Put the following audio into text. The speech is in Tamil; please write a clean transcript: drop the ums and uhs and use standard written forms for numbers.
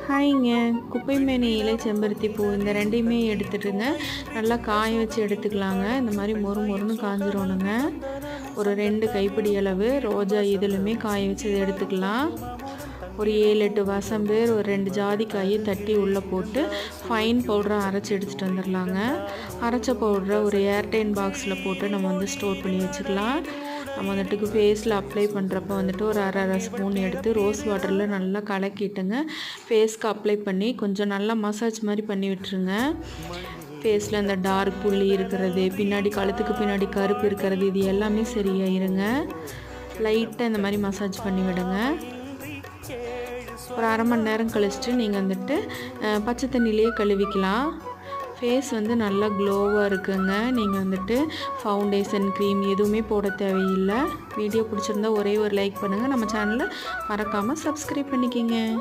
ஹாய்ங்க. குப்பைமேனி இலை செம்பருத்தி பூ இந்த 2யுமே எடுத்துட்டுங்க, நல்லா காய வச்சு எடுத்துக்கலாங்க. இந்த மாரி மொறு மொறுன்னு காஞ்சிரணுங்க. ஒரு 2 கைப்பிடி அளவு ரோஜா இதழுமே காய வச்சது எடுத்துக்கலாம். ஒரு 7, 8 வசம்பு, ஒரு 2 ஜாதிக்காயை தட்டி உள்ளே போட்டு ஃபைன் பவுடரா அரைச்சி எடுத்துகிட்டு வந்துடலாங்க. அரைச்ச பவுடரை ஒரு ஏர்டைன் பாக்ஸில் போட்டு நம்ம வந்து ஸ்டோர் பண்ணி வச்சுக்கலாம். நம்ம வந்துட்டு ஃபேஸில் அப்ளை பண்ணுறப்ப வந்துட்டு ஒரு அரை ஸ்பூன் எடுத்து ரோஸ் வாட்டரில் நல்லா கலக்கிட்டுங்க ஃபேஸ்க்கு அப்ளை பண்ணி கொஞ்சம் நல்லா மசாஜ் மாதிரி பண்ணி விட்டுருங்க. ஃபேஸில் அந்த டார்க் புள்ளி இருக்கிறது, பின்னாடி கழுத்துக்கு பின்னாடி கருப்பு இருக்கிறது, இது எல்லாமே சரியாயிருங்க. லைட்டாக இந்த மாதிரி மசாஜ் பண்ணி விடுங்க. ஒரு 1/2 மணி நேரம் கழிச்சிட்டு நீங்கள் வந்துட்டு பச்சை தண்ணியிலே கழுவிக்கலாம். ஃபேஸ் வந்து நல்லா க்ளோவாக இருக்குங்க. நீங்கள் வந்துட்டு ஃபவுண்டேஷன் க்ரீம் எதுவுமே போட தேவையில்லை. வீடியோ பிடிச்சிருந்தா ஒரே ஒரு லைக் பண்ணுங்கள். நம்ம சேனலை மறக்காமல் சப்ஸ்கிரைப் பண்ணிக்கிங்க.